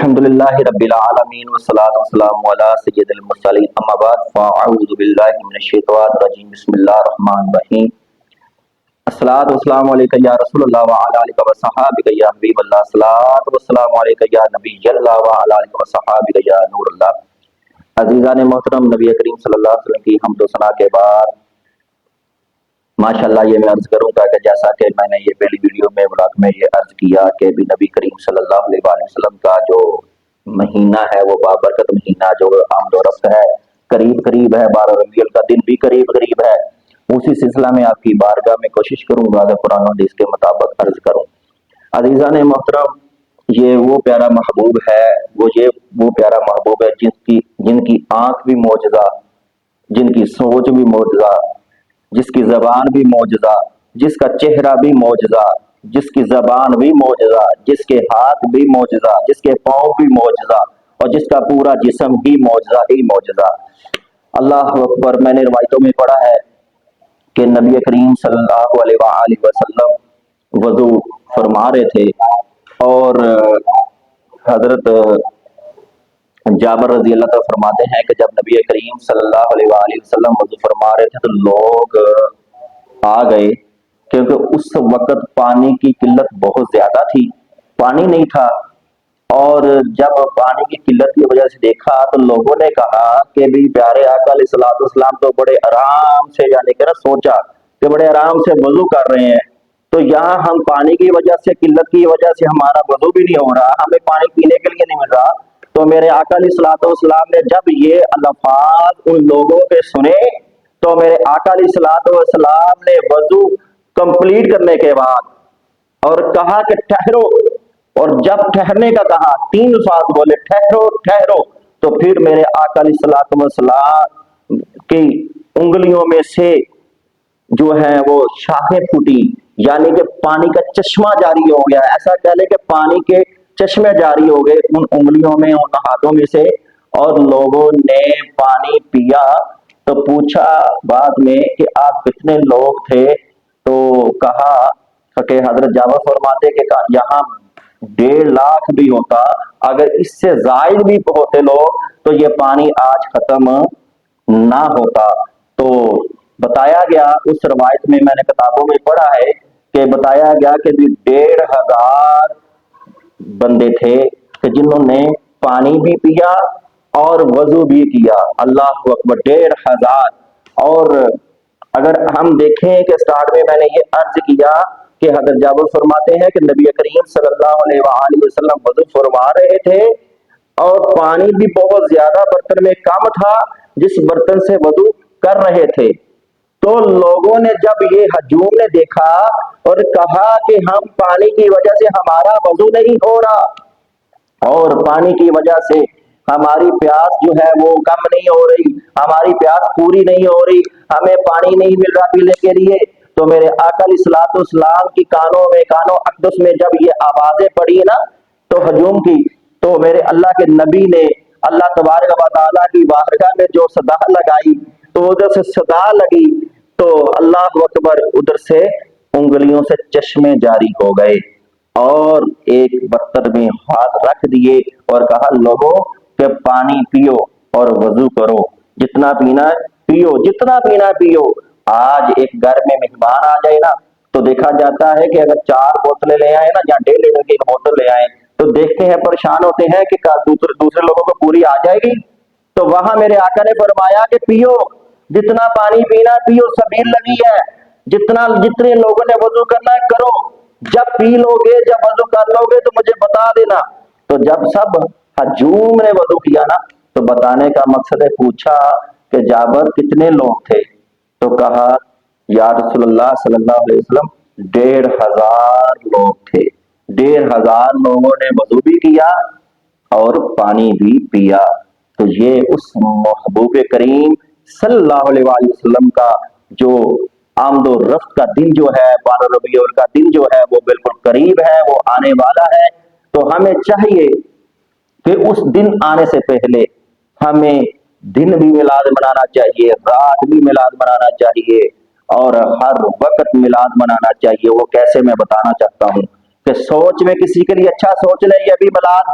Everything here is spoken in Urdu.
الحمدللہ رب العالمین والصلاة والسلام علی سید المرسلین اما بعد فاعوذ باللہ من الشیطان الرجیم بسم اللہ الرحمن الرحیم الصلاۃ والسلام علیکہ یا رسول اللہ وعلی آلہ وصحابہ یا حبیب اللہ الصلاۃ والسلام علیکہ یا نبی اللہ وعلی آلہ وصحابہ یا نور اللہ۔ عزیزان محترم، نبی کریم صلی اللہ علیہ وسلم کی حمد و ثنا کے بعد ماشاءاللہ یہ میں عرض کروں گا کہ جیسا کہ میں نے یہ پہلی ویڈیو میں بلاگ میں یہ عرض کیا کہ بھی نبی کریم صلی اللہ علیہ وسلم کا جو مہینہ ہے وہ بابرکت مہینہ جو آمد و رفت ہے، قریب ہے، 12 ربیع کا دن بھی قریب ہے۔ اسی سلسلہ میں آپ کی بارگاہ میں کوشش کروں گا کہ قرآن و حدیث کے مطابق عرض کروں۔ عزیزان محترم، یہ وہ پیارا محبوب ہے، وہ پیارا محبوب ہے جن کی آنکھ بھی معجزہ، جن کی سوچ بھی معجزہ، جس کی زبان بھی معجزہ، جس کا چہرہ بھی معجزہ، جس کی زبان بھی معجزہ، جس کے ہاتھ بھی معجزہ، جس کے پاؤں بھی معجزہ، اور جس کا پورا جسم بھی معجزہ ہی معجزہ۔ اللہ اکبر۔ میں نے روایتوں میں پڑھا ہے کہ نبی کریم صلی اللہ علیہ وآلہ وسلم وضو فرما رہے تھے اور حضرت جابر رضی اللہ تعالیٰ فرماتے ہیں کہ جب نبی کریم صلی اللہ علیہ وآلہ وسلم وضو فرما رہے تھے تو لوگ آ گئے، کیونکہ اس وقت پانی کی قلت بہت زیادہ تھی، پانی نہیں تھا۔ اور جب پانی کی قلت کی وجہ سے دیکھا تو لوگوں نے کہا کہ بھی پیارے آقا علیہ الصلوۃ والسلام تو بڑے آرام سے، یعنی کہ سوچا کہ بڑے آرام سے وضو کر رہے ہیں، تو یہاں ہم پانی کی وجہ سے، قلت کی وجہ سے ہمارا وضو بھی نہیں ہو رہا، ہمیں پانی پینے کے لیے نہیں مل رہا۔ تو میرے آقا علیہ الصلوۃ والسلام نے جب یہ الفاظ ان لوگوں کے سنے تو میرے آقا علیہ الصلوۃ والسلام نے وضو کمپلیٹ کرنے کے بعد اور کہا کہ ٹھہرو، اور جب ٹھہرنے کا کہا 3 الفاظ بولے، ٹھہرو، تو پھر میرے آقا علیہ الصلوۃ والسلام کی انگلیوں میں سے جو ہے وہ شاخیں پھوٹی، یعنی کہ پانی کا چشمہ جاری ہو گیا، ایسا کہہ لے کہ پانی کے چشمے جاری ہو گئے ان انگلیوں میں، ان ہاتھوں میں سے، اور لوگوں نے پانی پیا۔ تو پوچھا بعد میں کہ آپ کتنے لوگ تھے؟ تو کہا کہ حضرت جابر فرماتے کہ یہاں 1.5 لاکھ بھی ہوتا، اگر اس سے زائد بھی ہوتے لوگ تو یہ پانی آج ختم نہ ہوتا۔ تو بتایا گیا، اس روایت میں نے کتابوں میں پڑھا ہے کہ بتایا گیا کہ 1,500 بندے تھے کہ جنہوں نے پانی بھی پیا اور وضو بھی کیا۔ اللہ اکبر، 1,500۔ اور اگر ہم دیکھیں کہ سٹارٹ میں نے یہ عرض کیا کہ حضرت جابر فرماتے ہیں کہ نبی کریم صلی اللہ علیہ وآلہ وسلم وضو فرما رہے تھے اور پانی بھی بہت زیادہ برتن میں کم تھا جس برتن سے وضو کر رہے تھے۔ تو لوگوں نے جب یہ ہجوم نے دیکھا اور کہا کہ ہم پانی کی وجہ سے ہمارا وضو نہیں ہو رہا اور پانی کی وجہ سے ہماری پیاس جو ہے وہ کم نہیں ہو رہی، ہماری پیاس پوری نہیں ہو رہی، ہمیں پانی نہیں مل رہا پینے کے لیے، تو میرے آقا علیہ الصلوۃ والسلام کی کانوں اقدس میں جب یہ آوازیں پڑی نا تو ہجوم کی، تو میرے اللہ کے نبی نے اللہ تبارک و تعالیٰ کی بارگاہ میں جو صدا لگائی، تو ادھر سے صدا لگی تو اللہ اکبر، ادھر سے انگلیوں سے چشمے جاری ہو گئے اور ایک برتن میں ہاتھ رکھ دیے اور کہا لوگوں کہ پانی پیو اور وضو کرو، جتنا پینا پیو، جتنا پینا پیو۔ آج ایک گھر میں مہمان آ جائے نا تو دیکھا جاتا ہے کہ اگر 4 بوتلیں لے آئے نا یا 1.5 لیٹر کی ایک بوتل لے آئے تو دیکھتے ہیں پریشان ہوتے ہیں کہ دوسرے لوگوں کو پوری آ جائے گی۔ تو وہاں میرے آقا نے فرمایا کہ پیو، جتنا پانی پینا پیو، سبیل لگی ہے، جتنے لوگوں نے وضو کرنا ہے کرو، جب پی لو گے، جب وضو کر لو گے تو مجھے بتا دینا۔ تو جب سب ہجوم نے وضو کیا نا تو بتانے کا مقصد ہے، پوچھا کہ جابر کتنے لوگ تھے؟ تو کہا یا رسول اللہ صلی اللہ علیہ وسلم 1,500 لوگ تھے۔ 1,500 لوگوں نے وضو بھی کیا اور پانی بھی پیا۔ تو یہ اس محبوب کریم صلی اللہ علیہ وآلہ وسلم کا جو آمد و رفت کا دن جو ہے، 12 ربیع الاول کا دن جو ہے وہ بالکل قریب ہے، وہ آنے والا ہے۔ تو ہمیں چاہیے کہ اس دن آنے سے پہلے ہمیں دن بھی میلاد منانا چاہیے، رات بھی میلاد منانا چاہیے اور ہر وقت میلاد منانا چاہیے۔ وہ کیسے میں بتانا چاہتا ہوں کہ سوچ میں کسی کے لیے اچھا سوچ لے یہ بھی میلاد،